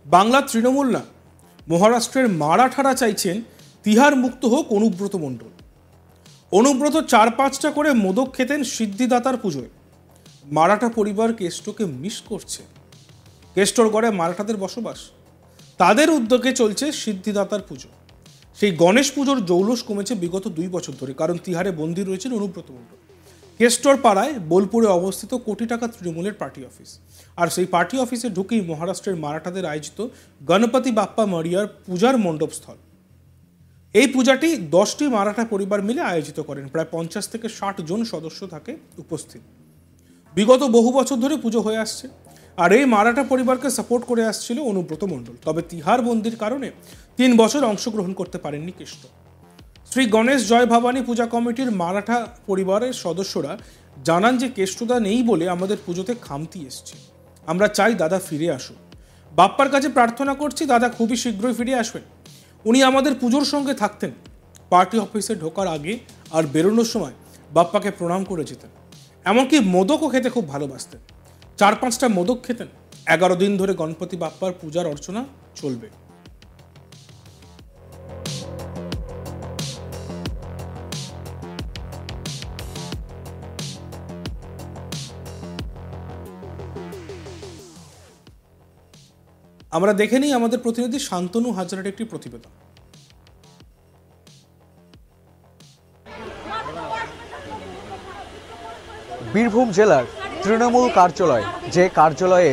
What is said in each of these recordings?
বাংলা তৃণমূল না, মহারাষ্ট্রের মারাঠারা চাইছেন তিহার মুক্ত হোক অনুব্রত মণ্ডল। অনুব্রত 4-5টা করে মোদক খেতেন সিদ্ধিদাতার পুজোয়। মারাঠা পরিবার কেষ্টকে মিস করছে। কেষ্টর গড়ে মারাঠাদের বসবাস, তাদের উদ্যোগে চলছে সিদ্ধিদাতার পুজো। সেই গণেশ পুজোর জৌলুস কমেছে বিগত 2 বছর ধরে, কারণ তিহারে বন্দী রয়েছেন অনুব্রত মণ্ডল। কেষ্টর পাড়ায় বোলপুরে অবস্থিত কোটি টাকা তৃণমূলের পার্টি অফিস, আর সেই পার্টি অফিসে ঢুকেই মহারাষ্ট্রের মারাঠাদের আয়োজিত গণপতি বাপ্পা মরিয়ার পূজার মণ্ডপস্থল। এই পূজাটি 10টি মারাঠা পরিবার মিলে আয়োজিত করেন। প্রায় 50 থেকে 60 জন সদস্য থাকে উপস্থিত। বিগত বহু বছর ধরে পুজো হয়ে আসছে, আর এই মারাঠা পরিবারকে সাপোর্ট করে আসছিল অনুব্রত মণ্ডল। তবে তিহার বন্দির কারণে 3 বছর অংশগ্রহণ করতে পারেননি কেষ্ট। শ্রী গণেশ জয় ভবানী পূজা কমিটির মারাঠা পরিবারের সদস্যরা জানান যে কেষ্টদা নেই বলে আমাদের পুজোতে খামতি এসছে। আমরা চাই দাদা ফিরে আসুন। বাপ্পার কাছে প্রার্থনা করছি দাদা খুবই শীঘ্রই ফিরে আসবেন। উনি আমাদের পুজোর সঙ্গে থাকতেন। পার্টি অফিসে ঢোকার আগে আর বেরোনোর সময় বাপ্পাকে প্রণাম করে যেতেন। এমনকি মোদকও খেতে খুব ভালোবাসতেন। 4-5টা মোদক খেতেন। 11 দিন ধরে গণপতি বাপ্পার পূজার অর্চনা চলবে। আমরা দেখে নিই আমাদের প্রতিনিধি শান্তনু হাজরার একটি প্রতিবেদন। বীরভূম জেলার তৃণমূল কার্যালয়, যে কার্যালয়ে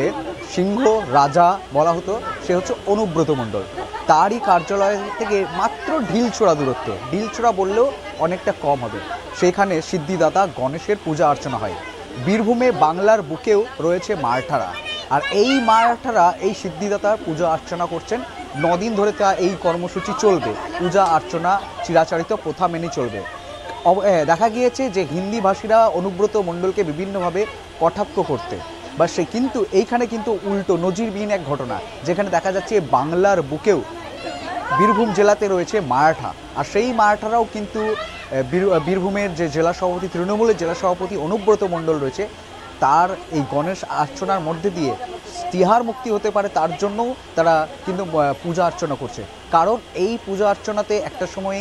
সিংহ রাজা বলা হতো, সে হচ্ছে অনুব্রত মণ্ডল। তারই কার্যালয় থেকে মাত্র ঢিলছোড়া দূরত্বে, ঢিলছোড়া বললেও অনেকটা কম হবে, সেখানে সিদ্ধিদাতা গণেশের পূজা অর্চনা হয়। বীরভূমে বাংলার বুকেও রয়েছে মারাঠারা, আর এই মারাঠারা এই সিদ্ধিদাতার পূজা অর্চনা করছেন। 9 দিন ধরে তা এই কর্মসূচি চলবে। পূজা অর্চনা চিরাচরিত প্রথা মেনে চলবে। দেখা গিয়েছে যে হিন্দি ভাষীরা অনুব্রত মণ্ডলকে বিভিন্নভাবে কটাক্ষ করতে, বা সে কিন্তু এইখানে কিন্তু উল্টো নজিরবিহীন এক ঘটনা, যেখানে দেখা যাচ্ছে বাংলার বুকেও বীরভূম জেলাতে রয়েছে মারাঠা, আর সেই মারাঠারাও কিন্তু বীরভূমের যে জেলা সভাপতি, তৃণমূলের জেলা সভাপতি অনুব্রত মণ্ডল রয়েছে, তার এই গণেশ অর্চনার মধ্যে দিয়ে তিহার মুক্তি হতে পারে তার জন্যও তারা কিন্তু পূজা অর্চনা করছে। কারণ এই পূজা অর্চনাতে একটা সময়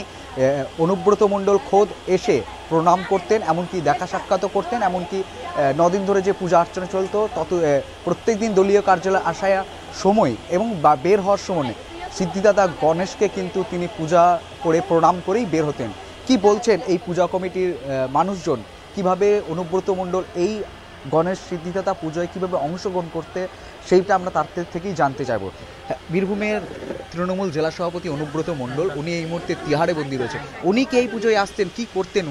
অনুব্রত মণ্ডল খোদ এসে প্রণাম করতেন, এমনকি দেখা সাক্ষাৎও করতেন। এমনকি 9 দিন ধরে যে পূজা অর্চনা চলতো, তত প্রত্যেক দিন দলীয় কার্যালয়ে আসার সময় এবং বের হওয়ার সময় সিদ্ধিদাতা গণেশকে কিন্তু তিনি পূজা করে প্রণাম করেই বের হতেন। কি বলছেন এই পূজা কমিটির মানুষজন, কিভাবে অনুব্রত মণ্ডল এই গণেশ সিদ্ধিদাতা পুজোয় কীভাবে অংশগ্রহণ করতে, সেইটা আমরা তার থেকেই জানতে চাইব। বীরভূমের তৃণমূল জেলা সভাপতি অনুব্রত মণ্ডল, উনি এই মুহূর্তে তিহারে বন্দী রয়েছে। উনি কি এই পুজোয় আসতেন? কি করতেন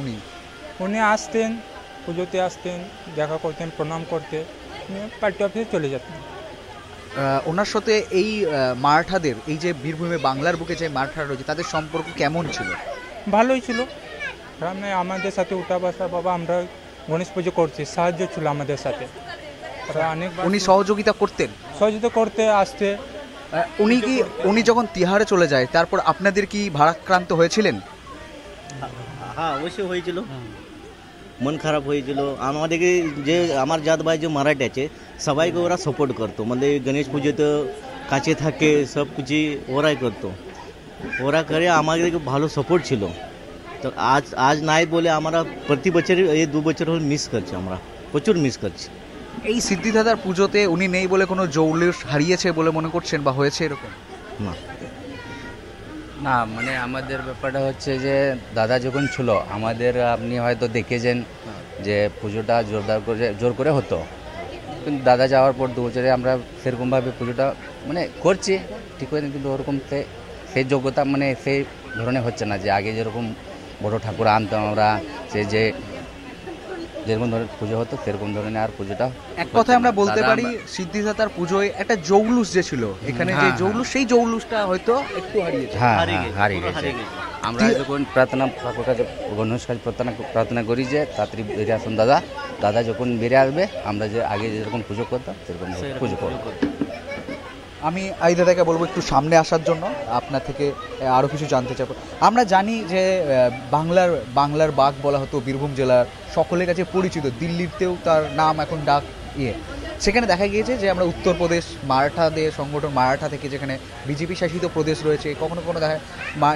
উনি আসতেন, পুজোতে আসতেন, দেখা করতেন, প্রণাম করতে, পার্টি অফিসে চলে যেতেন। ওনার সাথে এই মারাঠাদের, এই যে বীরভূমে বাংলার বুকে যে মারাঠারা রয়েছে, তাদের সম্পর্ক কেমন ছিল? ভালোই ছিল। আমাদের সাথে উঠা বসা, বাবা আমরা গণেশ পুজো করছি, সাহায্য ছিল আমাদের সাথে। উনি সহযোগিতা করতে আসতে। উনি যখন তিহারে চলে যায়, তারপর আপনাদের কি ভারাক্রান্ত হয়েছিলেন? হ্যাঁ, অবশ্যই হয়েছিল, মন খারাপ হয়েছিল। আমাদেরকে যে আমার জাত ভাই যে মারাঠি আছে, সবাইকে ওরা সাপোর্ট করতো। মানে গণেশ পুজোতে কাছে থাকে, সব কিছু ওরাই করতো। ওরা করে আমাদেরকে ভালো সাপোর্ট ছিল। তো আজ নাই বলে আমরা প্রতি বছর এই 2 বছর হল মিস করছি, আমরা প্রচুর মিস করছি। এই সিদ্ধিদাতার পুজোতে উনি নেই বলে কোনো জৌলুস হারিয়েছে বলে মনে করছেন বা হয়েছে এরকম? না, মানে আমাদের ব্যাপারটা হচ্ছে যে দাদা যখন ছিল আমাদের, আপনি হয়তো দেখেছেন যে পুজোটা জোর করে হতো, কিন্তু দাদা যাওয়ার পর 2 বছরে আমরা সেরকমভাবে পুজোটা মানে করছি ঠিক হয়েছে, কিন্তু ওরকম সেই যোগ্যতা মানে সেই ধরনের হচ্ছে না যে আগে যেরকম বড় ঠাকুর আনতাম আমরা, যে যেরকম ধরনের পুজো হতো সেরকম ধরনের আর পুজোটা। এক কথায় আমরা বলতে পারি সিদ্ধিদাতার পুজোয় একটা জৌলুস যে ছিল এখানে, যে জৌলুস, সেই জৌলুসটা হয়তো একটু হারিয়েছে। হারিয়ে গেছে। আমরা যখন গণেশ কাছে প্রার্থনা করি যে তাড়াতাড়ি বেরিয়ে আসুন দাদা যখন বেরিয়ে আসবে, আমরা যে আগে যেরকম পুজো করতাম সেরকম পুজো করব। আমি এই দাদাকে বলবো একটু সামনে আসার জন্য, আপনার থেকে আরও কিছু জানতে চাইব। আমরা জানি যে বাংলার বাঘ বলা হতো বীরভূম জেলার, সকলের কাছে পরিচিত, দিল্লিতেও তার নাম এখন ডাক সেখানে দেখা গিয়েছে যে আমরা উত্তরপ্রদেশ মারাঠাদের সংগঠন মারাঠা থেকে, যেখানে বিজেপি শাসিত প্রদেশ রয়েছে, কখনো কখনো দেখা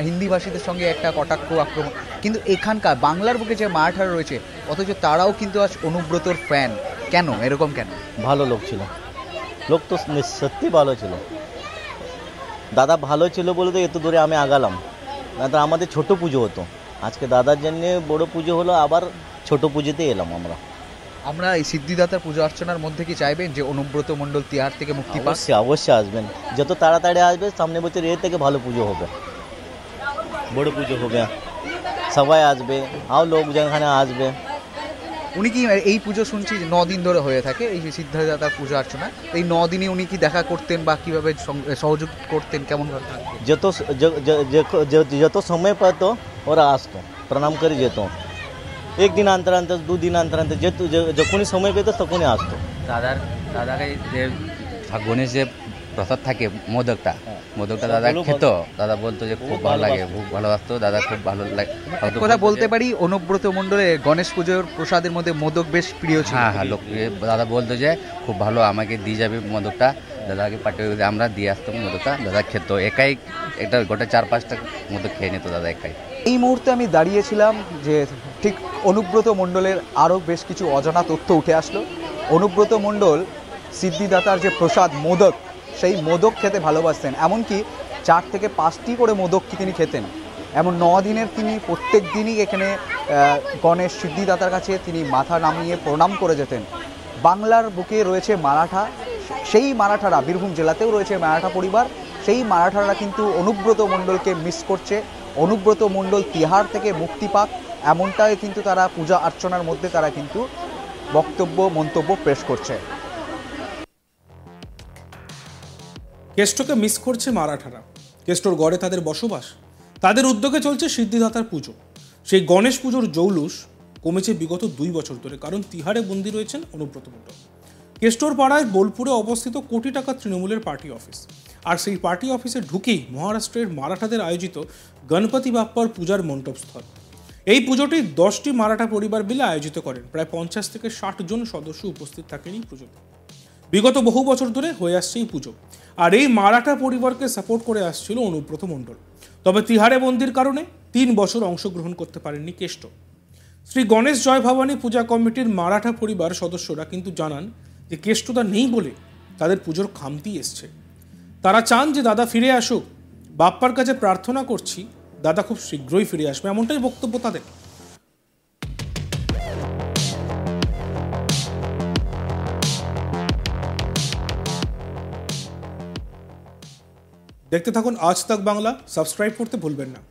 হিন্দিভাষীদের সঙ্গে একটা কটাক্ষ আক্রমণ, কিন্তু এখানকার বাংলার বুকে যে মারাঠারা রয়েছে অথচ তারাও কিন্তু আজ অনুব্রতর ফ্যান। কেন এরকম কেন? ভালো লোক ছিল, লোক তো সত্যি ভালো ছিল, দাদা ভালো ছিল বলে তো এত দূরে আমি আগালাম, না তো আমাদের ছোট পুজো হতো, আজকে দাদার জন্য বড় পুজো হলো, আবার ছোট পুজোতে এলাম আমরা। আমরা এই সিদ্ধিদাতার পুজো অর্চনার মধ্যে কি চাইবেন যে অনুব্রত মণ্ডল তিহার থেকে মুক্তি পাক? অবশ্যই অবশ্যই আসবেন, যত তাড়াতাড়ি আসবে, সামনে বছর এর থেকে ভালো পুজো হবে, বড় পুজো হবে, সবাই আসবে, আও লোক যেখানে আসবে। উনি কি এই পুজো শুনছি 9 দিন ধরে হয়ে থাকে এই সিদ্ধিদাতার পুজো অর্চনা, এই 9 দিনে উনি কি দেখা করতেন বা কিভাবে সহযোগ করতেন, কেমন ভাবে থাকতেন? যত সময় পেতো ওরা আসতো, প্রণাম করে যেত, একদিন অন্তর অন্তর, 2 দিন অন্তর অন্তর, যখনই সময় পেতো তখনই আসতো। দাদাকে যে গণেশ যে প্রসাদ থাকে মোদকটা দাদা খেত, দাদা বলতো যে খুব ভালো লাগে, খুব ভালোবাসতো দাদা, খুব ভালো লাগে। কথা বলতে পারি অনুব্রত মণ্ডলের গণেশ পুজোর প্রসাদের মধ্যে মোদক বেশ প্রিয় ছিল। হ্যাঁ, লোকপ্রিয়। দাদা বলতো যে খুব ভালো, আমাকে দিয়ে যাবে মোদকটা, দাদাকে পাঠিয়ে আমরা দিয়ে আসতাম মোদকটা, দাদা খেত একাই, একটা গোটা 4-5টা মোদক খেয়ে নিত দাদা একাই। এই মুহূর্তে আমি দাঁড়িয়েছিলাম যে ঠিক অনুব্রত মণ্ডলের আরও বেশ কিছু অজানা তথ্য উঠে আসলো। অনুব্রত মণ্ডল সিদ্ধিদাতার যে প্রসাদ মোদক, সেই মোদক খেতে ভালোবাসতেন, এমনকি 4 থেকে 5টি করে মোদক তিনি খেতেন। এমন 9 দিনের তিনি প্রত্যেক দিনই এখানে গণেশ সিদ্ধিদাতার কাছে তিনি মাথা নামিয়ে প্রণাম করে যেতেন। বাংলার বুকে রয়েছে মারাঠা, সেই মারাঠারা বীরভূম জেলাতেও রয়েছে মারাঠা পরিবার, সেই মারাঠারা কিন্তু অনুব্রত মণ্ডলকে মিস করছে। অনুব্রত মণ্ডল তিহার থেকে মুক্তি পাক, এমনটাই কিন্তু তারা পূজা অর্চনার মধ্যে তারা কিন্তু বক্তব্য মন্তব্য পেশ করছে। কেষ্টকে মিস করছে মারাঠারা, কেষ্টর গড়ে তাদের বসবাস, তাদের উদ্যোগে চলছে সিদ্ধিদাতার পুজো। সেই গণেশ পুজোর জৌলুস কমেছে বিগত 2 বছর ধরে, কারণ তিহারে বন্দী রয়েছেন অনুব্রত মণ্ডল। কেষ্টর পাড়ায় বোলপুরে অবস্থিত কোটি টাকা তৃণমূলের পার্টি অফিস, আর সেই পার্টি অফিসে ঢুকেই মহারাষ্ট্রের মারাঠাদের আয়োজিত গণপতি বাপ্পার পূজার মণ্ডপস্থল। এই পুজোটি 10টি মারাঠা পরিবার মিলে আয়োজিত করেন, প্রায় 50 থেকে 60 জন সদস্য উপস্থিত থাকেন এই পুজোতে। বিগত বহু বছর ধরে হয়ে আসছে এই পুজো, আর এই মারাঠা পরিবারকে সাপোর্ট করে আসছিল অনুব্রত মণ্ডল। তবে তিহারে বন্দির কারণে 3 বছর অংশগ্রহণ করতে পারেননি কেষ্ট। শ্রী গণেশ জয় ভবানী পূজা কমিটির মারাঠা পরিবার সদস্যরা কিন্তু জানান যে কেষ্টদা নেই বলে তাদের পুজোর খামতি এসছে। তারা চান যে দাদা ফিরে আসুক, বাপ্পার কাছে প্রার্থনা করছি দাদা খুব শীঘ্রই ফিরে আসবে, এমনটাই বক্তব্য তাদের। দেখতে থাকুন আজ তাক বাংলা, সাবস্ক্রাইব করতে ভুলবেন না।